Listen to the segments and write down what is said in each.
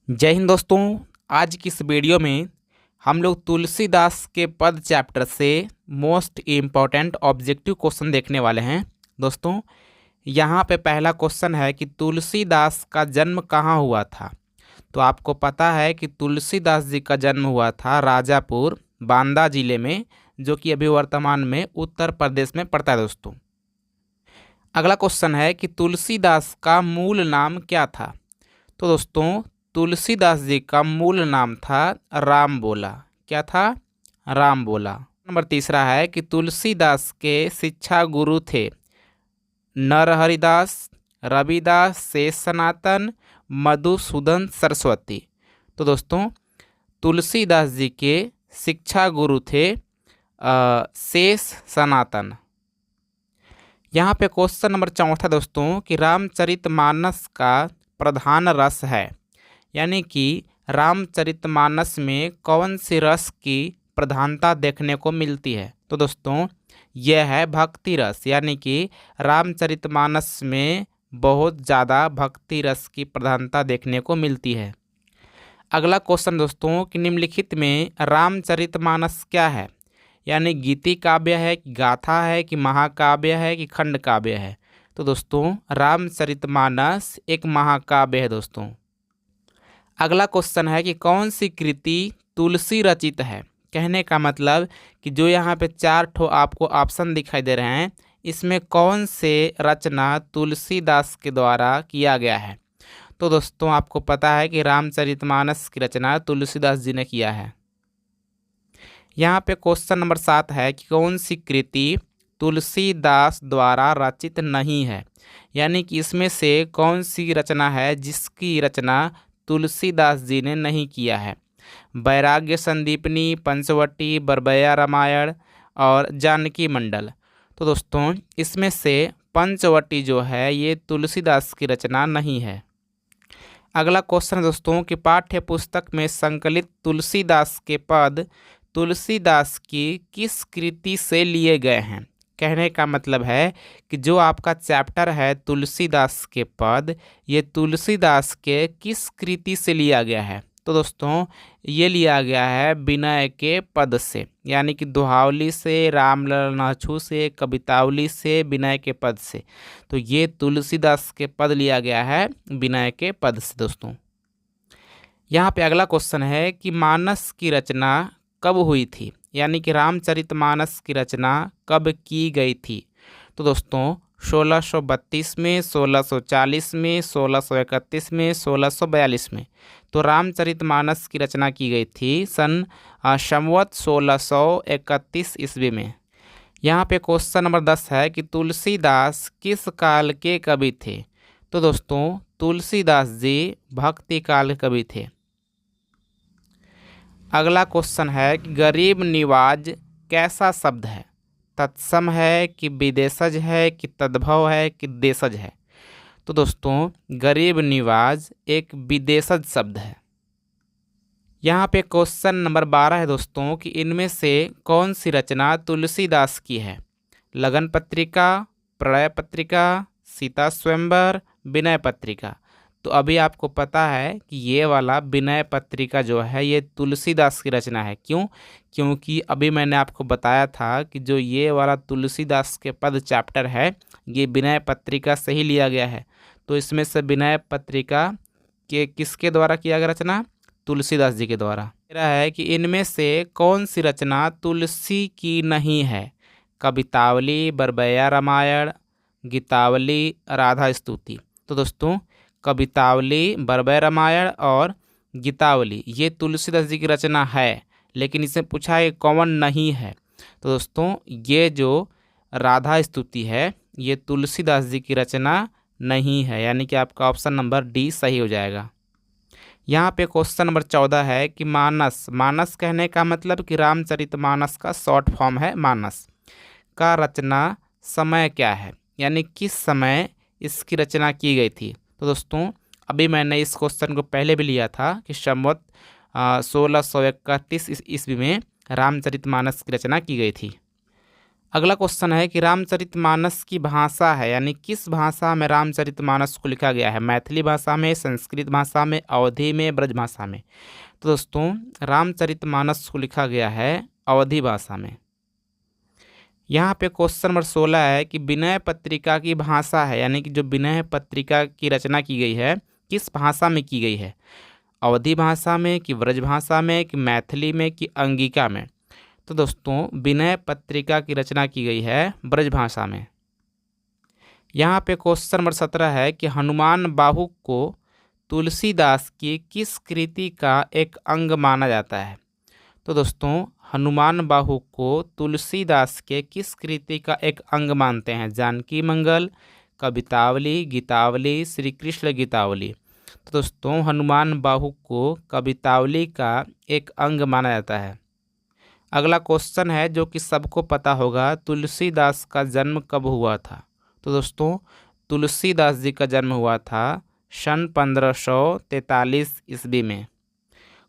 जय हिंद दोस्तों। आज की इस वीडियो में हम लोग तुलसीदास के पद चैप्टर से मोस्ट इम्पॉर्टेंट ऑब्जेक्टिव क्वेश्चन देखने वाले हैं। दोस्तों, यहाँ पे पहला क्वेश्चन है कि तुलसीदास का जन्म कहाँ हुआ था। तो आपको पता है कि तुलसीदास जी का जन्म हुआ था राजापुर बांदा जिले में, जो कि अभी वर्तमान में उत्तर प्रदेश में पड़ता है। दोस्तों, अगला क्वेश्चन है कि तुलसीदास का मूल नाम क्या था। तो दोस्तों, तुलसीदास जी का मूल नाम था राम बोला। क्या था? राम बोला। नंबर तीसरा है कि तुलसीदास के शिक्षा गुरु थे नरहरिदास, रविदास, शेष सनातन, मधुसूदन सरस्वती। तो दोस्तों, तुलसीदास जी के शिक्षा गुरु थे शेष सनातन। यहाँ पे क्वेश्चन नंबर चौथा दोस्तों कि रामचरितमानस का प्रधान रस है, यानी कि रामचरितमानस में कौन सी रस की प्रधानता देखने को मिलती है। तो दोस्तों, यह है भक्ति रस, यानी कि रामचरितमानस में बहुत ज़्यादा भक्ति रस की प्रधानता देखने को मिलती है। अगला क्वेश्चन दोस्तों कि निम्नलिखित में रामचरितमानस क्या है, यानी गीति काव्य है, गाथा है, कि महाकाव्य है, कि खंड काव्य है। तो दोस्तों, रामचरितमानस एक महाकाव्य है। दोस्तों, अगला क्वेश्चन है कि कौन सी कृति तुलसी रचित है। कहने का मतलब कि जो यहाँ पे 4 ठो आपको ऑप्शन दिखाई दे रहे हैं, इसमें कौन से रचना तुलसीदास के द्वारा किया गया है। तो दोस्तों, आपको पता है कि रामचरितमानस की रचना तुलसीदास जी ने किया है। यहाँ पे क्वेश्चन नंबर 7 है कि कौन सी कृति तुलसीदास द्वारा रचित नहीं है, यानी कि इसमें से कौन सी रचना है जिसकी रचना तुलसीदास जी ने नहीं किया है। वैराग्य संदीपनी, पंचवटी, बरबैया रामायण और जानकी मंडल। तो दोस्तों, इसमें से पंचवटी जो है ये तुलसीदास की रचना नहीं है। अगला क्वेश्चन दोस्तों कि पाठ्य पुस्तक में संकलित तुलसीदास के पद तुलसीदास की किस कृति से लिए गए हैं। कहने का मतलब है कि जो आपका चैप्टर है तुलसीदास के पद, ये तुलसीदास के किस कृति से लिया गया है। तो दोस्तों, ये लिया गया है विनय के पद से, यानी कि दोहावली से, रामलला अछू से, कवितावली से, विनय के पद से। तो ये तुलसीदास के पद लिया गया है विनय के पद से। दोस्तों, यहाँ पे अगला क्वेश्चन है कि मानस की रचना कब हुई थी, यानी कि रामचरितमानस की रचना कब की गई थी। तो दोस्तों, 1632 में, 1640 में, 1631 में, 1642 में। तो रामचरितमानस की रचना की गई थी सन संवत 1631 ईस्वी में। यहाँ पे क्वेश्चन नंबर 10 है कि तुलसीदास किस काल के कवि थे। तो दोस्तों, तुलसीदास जी भक्ति काल के कवि थे। अगला क्वेश्चन है कि गरीब निवाज कैसा शब्द है। तत्सम है, कि विदेशज है, कि तद्भव है, कि देशज है। तो दोस्तों, गरीब निवाज एक विदेशज शब्द है। यहाँ पे क्वेश्चन नंबर 12 है दोस्तों कि इनमें से कौन सी रचना तुलसीदास की है। लगन पत्रिका, प्रलय पत्रिका, सीता स्वयंवर, विनय पत्रिका। तो अभी आपको पता है कि ये वाला विनय पत्रिका जो है ये तुलसीदास की रचना है। क्यों? क्योंकि अभी मैंने आपको बताया था कि जो ये वाला तुलसीदास के पद चैप्टर है ये विनय पत्रिका से ही लिया गया है। तो इसमें से विनय पत्रिका के किसके द्वारा किया गया रचना? तुलसीदास जी के द्वारा। मेरा है कि इनमें से कौन सी रचना तुलसी की नहीं है। कवितावली, बरबैया रामायण, गीतावली, राधा स्तुति। तो दोस्तों, कवितावली, बरबैया रामायण और गीतावली ये तुलसीदास जी की रचना है, लेकिन इसमें पूछा है कौन नहीं है। तो दोस्तों, ये जो राधा स्तुति है ये तुलसीदास जी की रचना नहीं है, यानी कि आपका ऑप्शन नंबर डी सही हो जाएगा। यहाँ पे क्वेश्चन नंबर 14 है कि मानस, मानस कहने का मतलब कि रामचरितमानस का शॉर्ट फॉर्म है मानस, का रचना समय क्या है, यानी किस समय इसकी रचना की गई थी। तो दोस्तों, अभी मैंने इस क्वेश्चन को पहले भी लिया था कि संवत 1631 ईस्वी में रामचरितमानस की रचना की गई थी। अगला क्वेश्चन है कि रामचरितमानस की भाषा है, यानी किस भाषा में रामचरितमानस को लिखा गया है? मैथिली भाषा में, संस्कृत भाषा में, अवधी में, ब्रज भाषा में? तो दोस्तों रामचरितमानस को लिखा गया है अवधी भाषा में। यहाँ पे क्वेश्चन नंबर 16 है कि विनय पत्रिका की भाषा है, यानी कि जो विनय पत्रिका की रचना की गई है किस भाषा में की गई है? अवधी भाषा में, कि ब्रज भाषा में, कि मैथिली में, कि अंगिका में? तो दोस्तों विनय पत्रिका की रचना की गई है ब्रज भाषा में। यहाँ पे क्वेश्चन नंबर 17 है कि हनुमान बाहु को तुलसीदास की किस कृति का एक अंग माना जाता है? तो दोस्तों हनुमान बाहु को तुलसीदास के किस कृति का एक अंग मानते हैं? जानकी मंगल, कवितावली, गीतावली, श्री कृष्ण गीतावली? तो दोस्तों हनुमान बाहु को कवितावली का एक अंग माना जाता है। अगला क्वेश्चन है जो कि सबको पता होगा, तुलसीदास का जन्म कब हुआ था? तो दोस्तों तुलसीदास जी का जन्म हुआ था सन 1543 ईस्वी में।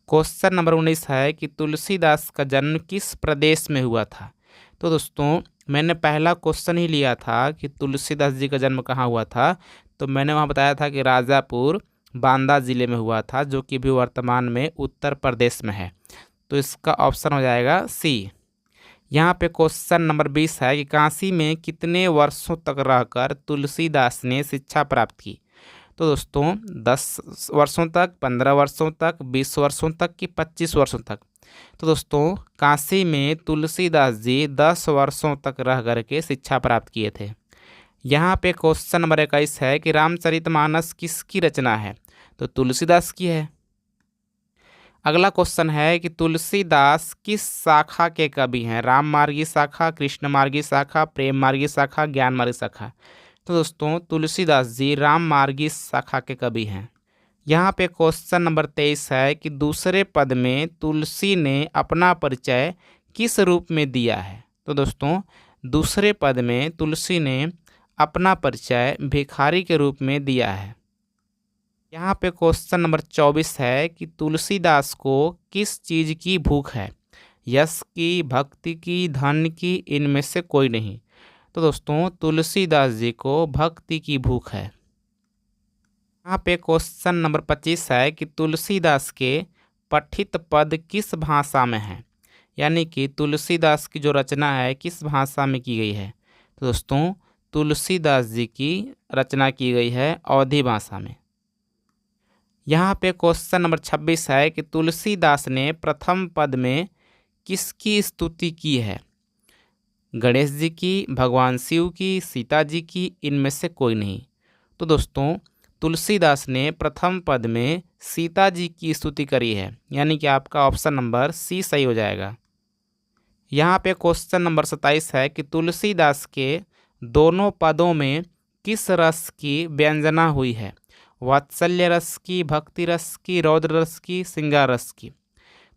क्वेश्चन नंबर 19 है कि तुलसीदास का जन्म किस प्रदेश में हुआ था? तो दोस्तों मैंने पहला क्वेश्चन ही लिया था कि तुलसीदास जी का जन्म कहाँ हुआ था, तो मैंने वहाँ बताया था कि राजापुर बांदा ज़िले में हुआ था, जो कि भी वर्तमान में उत्तर प्रदेश में है। तो इसका ऑप्शन हो जाएगा सी। यहाँ पे क्वेश्चन नंबर 20 है कि काशी में कितने वर्षों तक रहकर तुलसीदास ने शिक्षा प्राप्त की? तो दोस्तों 10 वर्षों तक, 15 वर्षों तक, 20 वर्षों तक, कि 25 वर्षों तक? तो दोस्तों काशी में तुलसीदास जी 10 वर्षों तक रह करके शिक्षा प्राप्त किए थे। यहाँ पे क्वेश्चन नंबर 21 है कि रामचरितमानस किसकी रचना है? तो तुलसीदास की है। अगला क्वेश्चन है कि तुलसीदास किस शाखा के कवि हैं? राम मार्गी शाखा, कृष्ण मार्गी शाखा, प्रेम मार्गी शाखा, ज्ञान मार्गी शाखा? तो दोस्तों तुलसीदास जी राम मार्गी शाखा के कवि हैं। यहाँ पे क्वेश्चन नंबर 23 है कि दूसरे पद में तुलसी ने अपना परिचय किस रूप में दिया है? तो दोस्तों दूसरे पद में तुलसी ने अपना परिचय भिखारी के रूप में दिया है। यहाँ पे क्वेश्चन नंबर 24 है कि तुलसीदास को किस चीज़ की भूख है? यश की, भक्ति की, धन की, इनमें से कोई नहीं? तो दोस्तों तुलसीदास जी को भक्ति की भूख है। यहाँ पे क्वेश्चन नंबर 25 है कि तुलसीदास के पठित पद किस भाषा में है? यानी कि तुलसीदास की जो रचना है किस भाषा में की गई है? तो दोस्तों तुलसीदास जी की रचना की गई है अवधी भाषा में। यहाँ पे क्वेश्चन नंबर 26 है कि तुलसीदास ने प्रथम पद में किसकी स्तुति की है? गणेश जी की, भगवान शिव की, सीता जी की, इनमें से कोई नहीं? तो दोस्तों तुलसीदास ने प्रथम पद में सीता जी की स्तुति करी है, यानी कि आपका ऑप्शन नंबर सी सही हो जाएगा। यहाँ पे क्वेश्चन नंबर 27 है कि तुलसीदास के दोनों पदों में किस रस की व्यंजना हुई है? वात्सल्य रस की, भक्ति रस की, रौद्र रस की, श्रृंगार रस की?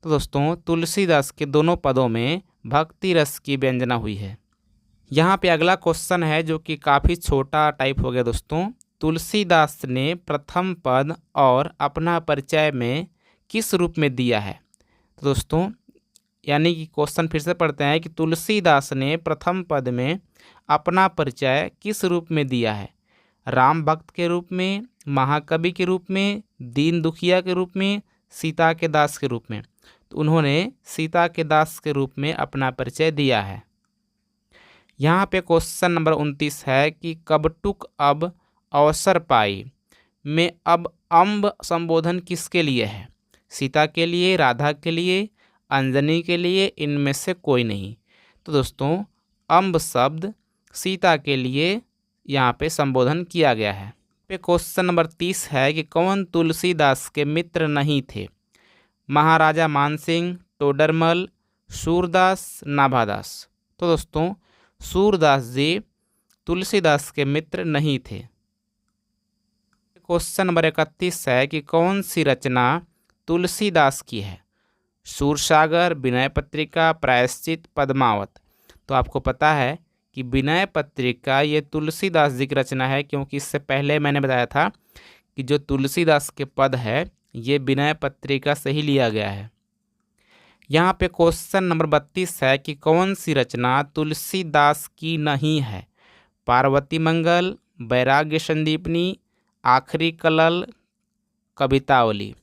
तो दोस्तों तुलसीदास के दोनों पदों में भक्ति रस की व्यंजना हुई है। यहाँ पे अगला क्वेश्चन है जो कि काफ़ी छोटा टाइप हो गया दोस्तों। तुलसीदास ने प्रथम पद और अपना परिचय में किस रूप में दिया है? तो दोस्तों यानी कि क्वेश्चन फिर से पढ़ते हैं कि तुलसीदास ने प्रथम पद में अपना परिचय किस रूप में दिया है? राम भक्त के रूप में, महाकवि के रूप में, दीन दुखिया के रूप में, सीता के दास के रूप में? तो उन्होंने सीता के दास के रूप में अपना परिचय दिया है। यहाँ पे क्वेश्चन नंबर 29 है कि कबटुक अब अवसर पाई में अब अम्ब संबोधन किसके लिए है? सीता के लिए, राधा के लिए, अंजनी के लिए, इनमें से कोई नहीं? तो दोस्तों अम्ब शब्द सीता के लिए यहाँ पे संबोधन किया गया है। पे क्वेश्चन नंबर 30 है कि कौन तुलसीदास के मित्र नहीं थे? महाराजा मानसिंह, टोडरमल, सूरदास, नाभादास? तो दोस्तों सूरदास जी तुलसीदास के मित्र नहीं थे। क्वेश्चन नंबर 31 है कि कौन सी रचना तुलसीदास की है? सूरसागर, विनय पत्रिका, प्रायश्चित, पद्मावत? तो आपको पता है कि विनय पत्रिका ये तुलसीदास जी की रचना है, क्योंकि इससे पहले मैंने बताया था कि जो तुलसीदास के पद है ये विनय पत्रिका से ही लिया गया है। यहाँ पे क्वेश्चन नंबर 32 है कि कौन सी रचना तुलसीदास की नहीं है? पार्वती मंगल, वैराग्य संदीपनी, आखिरी कलल, कवितावली।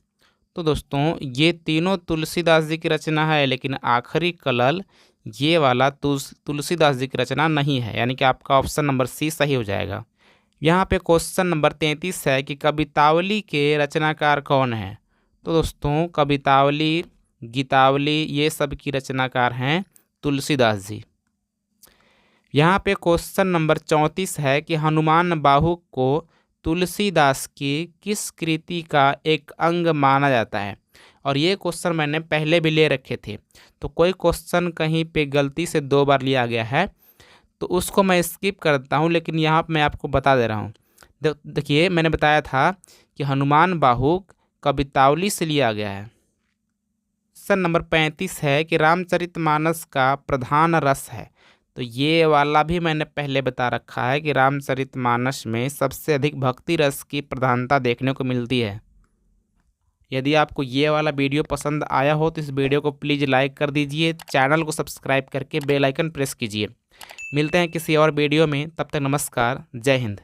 तो दोस्तों ये तीनों तुलसीदास जी की रचना है, लेकिन आखिरी कलल ये वाला तुलसीदास जी की रचना नहीं है, यानी कि आपका ऑप्शन नंबर सी सही हो जाएगा। यहाँ पे क्वेश्चन नंबर 33 है कि कवितावली के रचनाकार कौन है? तो दोस्तों कवितावली, गीतावली ये सब की रचनाकार हैं तुलसीदास जी। यहाँ पे क्वेश्चन नंबर 34 है कि हनुमान बाहु को तुलसीदास की किस कृति का एक अंग माना जाता है? और ये क्वेश्चन मैंने पहले भी ले रखे थे, तो कोई क्वेश्चन कहीं पे गलती से 2 बार लिया गया है तो उसको मैं स्किप करता हूँ, लेकिन यहाँ मैं आपको बता दे रहा हूँ। देखिए मैंने बताया था कि हनुमान बाहु कवितावली से लिया गया है। क्वेश्चन नंबर 35 है कि रामचरितमानस का प्रधान रस है? तो ये वाला भी मैंने पहले बता रखा है कि रामचरितमानस में सबसे अधिक भक्ति रस की प्रधानता देखने को मिलती है। यदि आपको ये वाला वीडियो पसंद आया हो तो इस वीडियो को प्लीज़ लाइक कर दीजिए, चैनल को सब्सक्राइब करके बेल आइकन प्रेस कीजिए। मिलते हैं किसी और वीडियो में, तब तक नमस्कार, जय हिंद।